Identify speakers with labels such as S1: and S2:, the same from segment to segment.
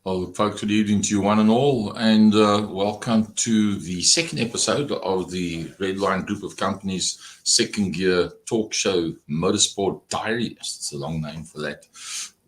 S1: Well, folks, good evening to you one and all, and welcome to the second episode of the Redline group of companies' second gear talk show, Motorsport Diary. It's a long name for that.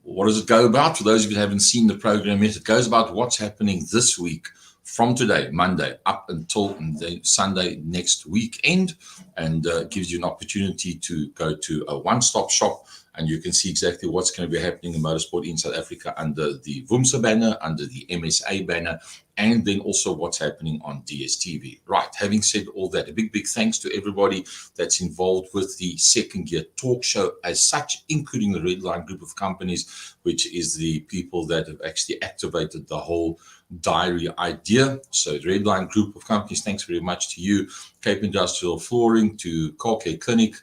S1: What does it go about? For those of you who haven't seen the program yet, it goes about what's happening this week from today, Monday, up until the Sunday next weekend, and gives you an opportunity to go to a one-stop shop. And you can see exactly what's going to be happening in motorsport in South Africa under the VUMSA banner, under the MSA banner, and then also what's happening on DSTV. Right, having said all that, a big thanks to everybody that's involved with the second gear talk show as such, including the Redline group of companies, which is the people that have actually activated the whole diary idea. So Redline group of companies, thanks very much to you, Cape Industrial Flooring, to Car Care Clinic,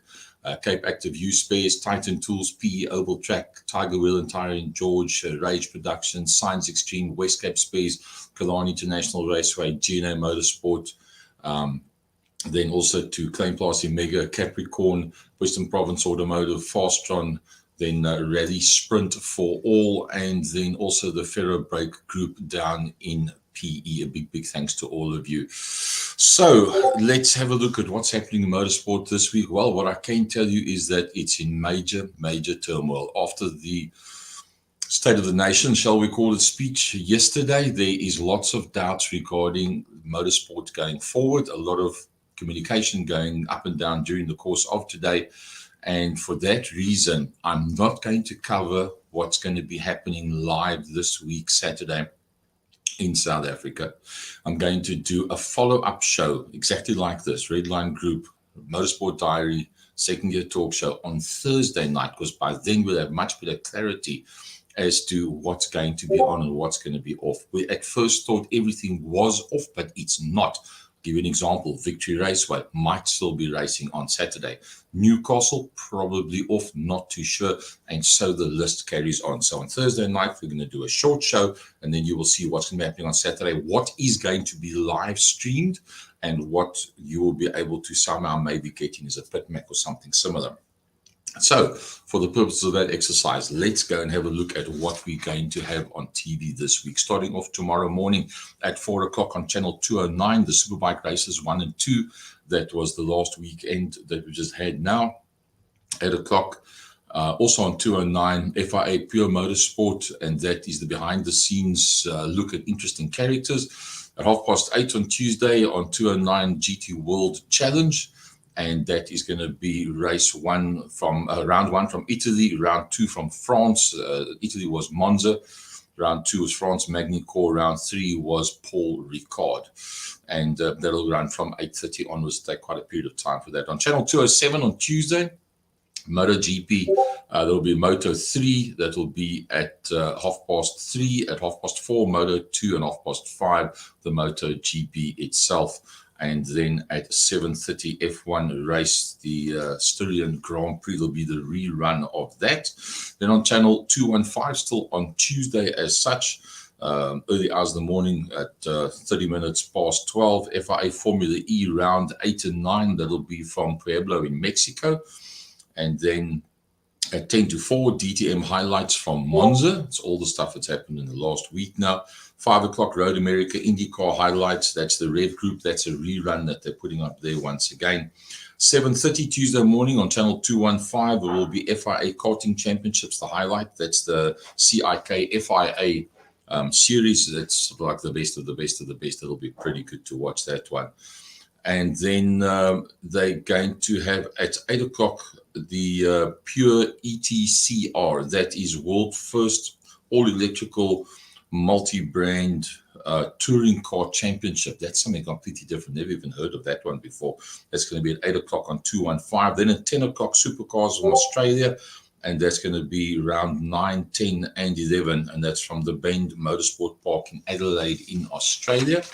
S1: Cape Active U Space, Titan Tools, PE Oval Track, Tiger Wheel and Tyre George, Rage Productions, Science Extreme, West Cape Space, Kalani International Raceway, GNA Motorsport, then also to Klein Plassie Mega, Capricorn, Western Province Automotive, Fastron, then Rally Sprint for All, and then also the Ferro Brake Group down in PE. A big thanks to all of you. So let's have a look at what's happening in motorsport this week. Well, what I can tell you is that it's in major turmoil. After the State of the Nation, shall we call it, speech yesterday, there is lots of doubts regarding motorsport going forward, a lot of communication going up and down during the course of today. And for that reason, I'm not going to cover what's going to be happening live this week, Saturday, in South Africa. I'm going to do a follow-up show exactly like this, Redline Group, Motorsport Diary, second gear talk show on Thursday night, because by then we'll have much better clarity as to what's going to be on and what's going to be off. We at first thought everything was off, but it's not. I'll give you an example. Victory Raceway might still be racing on Saturday. Newcastle probably off, not too sure, and so the list carries on. So on Thursday night we're going to do a short show, and then you will see what's going to be happening on Saturday, what is going to be live streamed, and what you will be able to somehow maybe get in as a pit Mac or something similar. So for the purposes of that exercise, let's go and have a look at what we're going to have on TV this week. Starting off tomorrow morning at 4 o'clock on channel 209, the Superbike races 1 and 2. That was the last weekend that we just had now. 8 o'clock, also on 209, FIA Pure Motorsport, and that is the behind-the-scenes look at interesting characters. At 8:30 on Tuesday on 209, GT World Challenge, and that is going to be race one from round one from Italy, round two from France. Italy was Monza. Round 2 was France Magny-Cours. Round 3 was Paul Ricard. And that'll run from 8:30 onwards. Take quite a period of time for that. On channel 207 on Tuesday, MotoGP, there will be Moto 3. That will be at 3:30. At 4:30, Moto 2, and 5:30, the MotoGP itself. And then at 7:30, F1 race, the Styrian Grand Prix, will be the rerun of that. Then on channel 215, still on Tuesday as such, early hours of the morning at 30 minutes past 12, FIA Formula E round 8 and 9, that'll be from Pueblo in Mexico. And then at 10 to 4, DTM highlights from Monza. It's all the stuff that's happened in the last week now. 5 o'clock, Road America IndyCar highlights. That's the red group. That's a rerun that they're putting up there once again. 7:30 Tuesday morning on channel 215, there will be FIA Karting Championships, the highlight. That's the CIK FIA series. That's like the best of the best of the best. It'll be pretty good to watch that one. And then they're going to have at 8 o'clock the Pure ETCR. That is world first all-electrical multi-brand touring car championship. That's something completely different. Never even heard of that one before. That's going to be at 8 o'clock on 215. Then at 10 o'clock, Supercars from Australia. And that's going to be around 9, 10, and 11. And that's from the Bend Motorsport Park in Adelaide in Australia.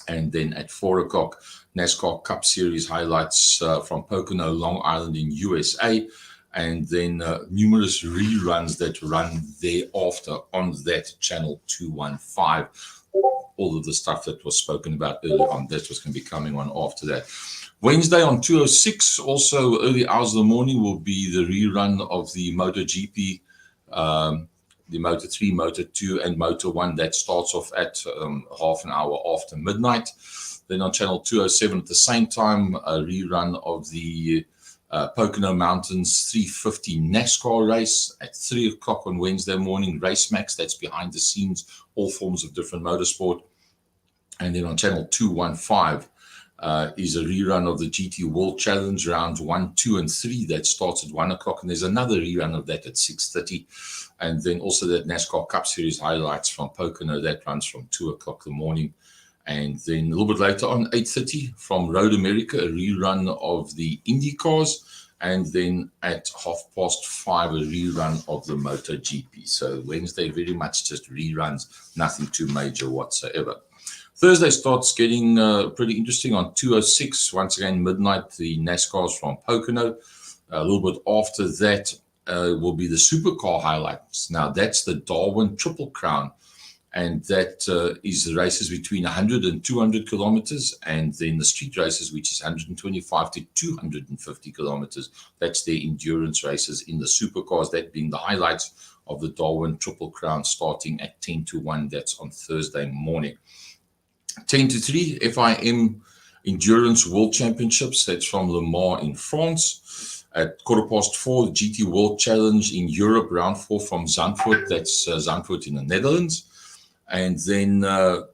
S1: And then at 4 o'clock, NASCAR Cup Series highlights from Pocono, Long Island in USA. And then numerous reruns that run thereafter on that channel 215. All of the stuff that was spoken about earlier on, that's what's going to be coming on after that. Wednesday on 206, also early hours of the morning, will be the rerun of the MotoGP the Moto3, Moto2, and Moto1. That starts off at half an hour after midnight. Then on channel 207 at the same time, a rerun of the Pocono Mountains 350 NASCAR race at 3 o'clock on Wednesday morning. Race Max, that's behind the scenes, all forms of different motorsport. And then on channel 215 is a rerun of the GT World Challenge rounds 1, 2, and 3. That starts at 1 o'clock, and there's another rerun of that at 6:30. And then also that NASCAR Cup Series highlights from Pocono, that runs from 2 o'clock in the morning. And then a little bit later on, 8:30 from Road America, a rerun of the Indy cars. And then at 5:30, a rerun of the MotoGP. So Wednesday, very much just reruns, nothing too major whatsoever. Thursday starts getting pretty interesting on 206. Once again, midnight, the NASCARs from Pocono. A little bit after that will be the supercar highlights. Now, that's the Darwin Triple Crown. And that is the races between 100 and 200 kilometers, and then the street races, which is 125 to 250 kilometers. That's their endurance races in the supercars, that being the highlights of the Darwin Triple Crown starting at 10 to 1. That's on Thursday morning. 10 to 3, FIM Endurance World Championships. That's from Le Mans in France. At 4:15, the GT World Challenge in Europe, round 4 from Zandvoort. That's Zandvoort in the Netherlands. And then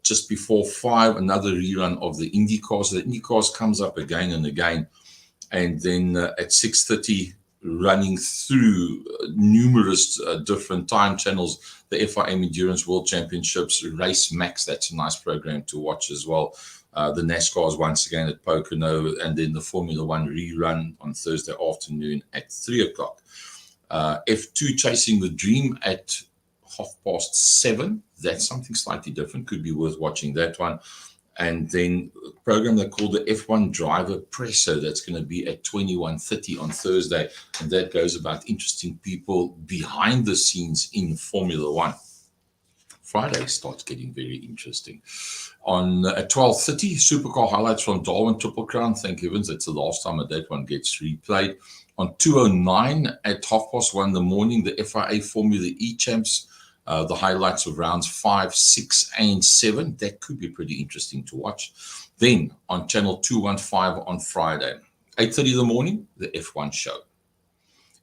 S1: just before 5, another rerun of the Indy cars. The Indy cars comes up again and again. And then at 6:30, running through numerous different time channels, the FIM Endurance World Championships, Race Max. That's a nice program to watch as well. The NASCARs once again at Pocono, and then the Formula One rerun on Thursday afternoon at 3 o'clock. F2 Chasing the Dream at 7:30. That's something slightly different. Could be worth watching that one. And then a program they call the F1 Driver Presso. That's going to be at 21:30 on Thursday. And that goes about interesting people behind the scenes in Formula One. Friday starts getting very interesting. At 12:30, supercar highlights from Darwin Triple Crown. Thank heavens, that's the last time that one gets replayed. On 2:09 at 1:30 in the morning, the FIA Formula E Champs. The highlights of rounds 5, 6, and 7. That could be pretty interesting to watch. Then on channel 215 on Friday, 8:30 in the morning, the F1 show.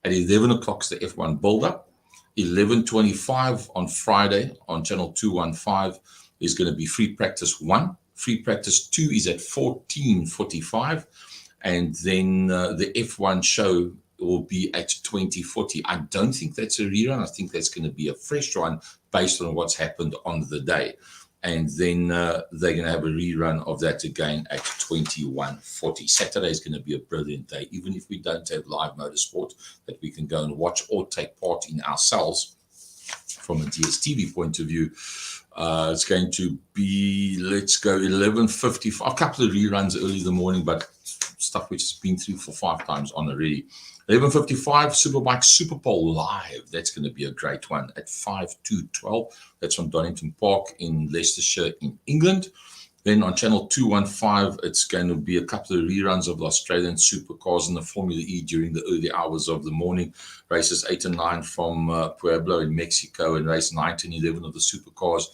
S1: At 11 o'clock is the F1 build-up. 11:25 on Friday on channel 215 is going to be Free Practice 1. Free Practice 2 is at 14:45. And then the F1 show will be at 20:40. I don't think that's a rerun. I think that's going to be a fresh run based on what's happened on the day. And then they're going to have a rerun of that again at 21:40. Saturday is going to be a brilliant day, even if we don't have live motorsport that we can go and watch or take part in ourselves from a DSTV point of view. It's going to be, let's go 11:55. A couple of reruns early in the morning, but stuff which has been through for 5 times on already. 11:55, Superbike Superpole live. That's going to be a great one at 5 to 12. That's from Donington Park in Leicestershire in England. Then on channel 215, it's going to be a couple of reruns of the Australian supercars in the Formula E during the early hours of the morning. Races 8 and 9 from Pueblo in Mexico, and race 9 and 11 of the supercars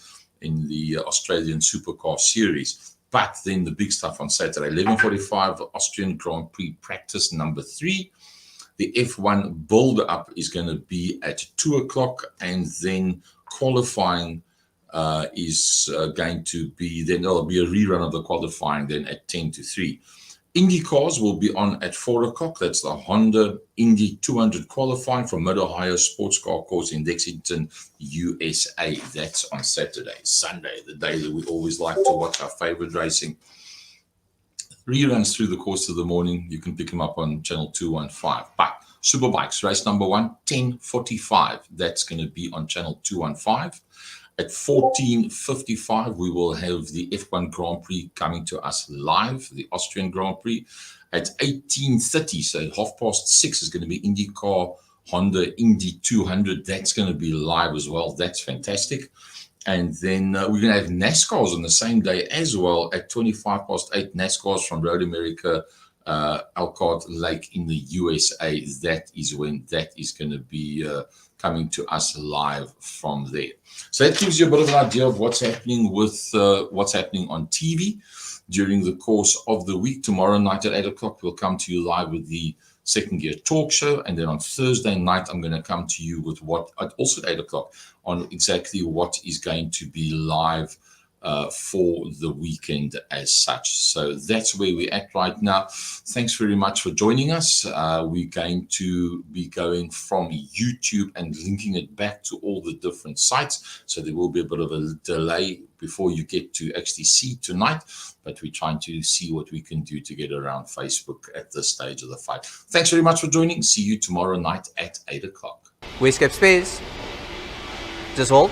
S1: in the Australian Supercar Series. But then the big stuff on Saturday, 11:45, Austrian Grand Prix practice number 3. The F1 build-up is going to be at 2 o'clock, and then qualifying is going to be, then there'll be a rerun of the qualifying then at 10 to 3. Indy cars will be on at 4 o'clock. That's the Honda Indy 200 qualifying from Mid-Ohio Sports Car Course in Lexington, USA. That's on Saturday. Sunday, the day that we always like to watch our favorite racing. Reruns through the course of the morning. You can pick them up on channel 215. But Superbikes, race number 1, 10:45. That's going to be on channel 215. At 14:55, we will have the F1 Grand Prix coming to us live, the Austrian Grand Prix. At 18:30, so 6:30 is going to be IndyCar Honda Indy 200. That's going to be live as well. That's fantastic. And then we're going to have NASCARs on the same day as well at 8:25, NASCARs from Road America Elkhart Lake in the USA. That is when that is going to be coming to us live from there. So that gives you a bit of an idea of what's happening with what's happening on TV during the course of the week. Tomorrow night at 8 o'clock, we'll come to you live with the Second Gear Talk Show. And then on Thursday night, I'm going to come to you with also at 8 o'clock, on exactly what is going to be live for the weekend as such. So that's where we're at right now. Thanks very much for joining us. We're going to be going from YouTube and linking it back to all the different sites. So there will be a bit of a delay before you get to actually see tonight, but we're trying to see what we can do to get around Facebook at this stage of the fight. Thanks very much for joining. See you tomorrow night at 8 o'clock.
S2: Wastecape Space. Just hold.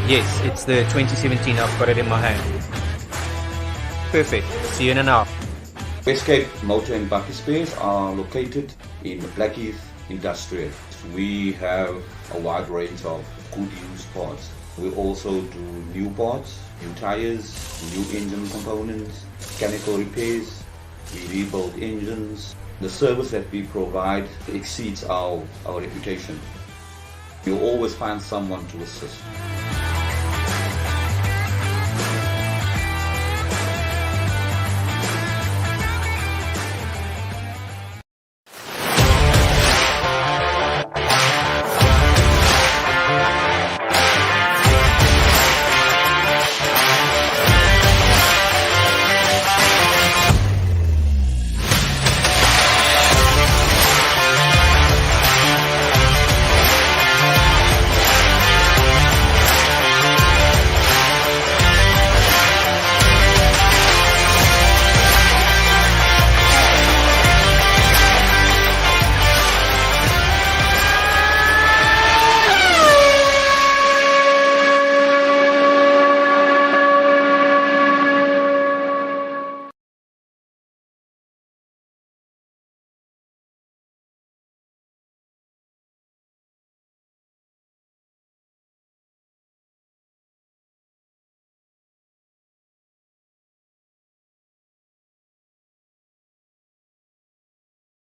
S2: Yes, it's the 2017. I've got it in my hand. Perfect. See you in an hour.
S3: Wastecape Motor and Bucky Spares are located in Blackheath Industrial. We have a wide range of good used parts. We also do new parts, new tires, new engine components, mechanical repairs. We rebuild engines. The service that we provide exceeds our reputation. You'll always find someone to assist.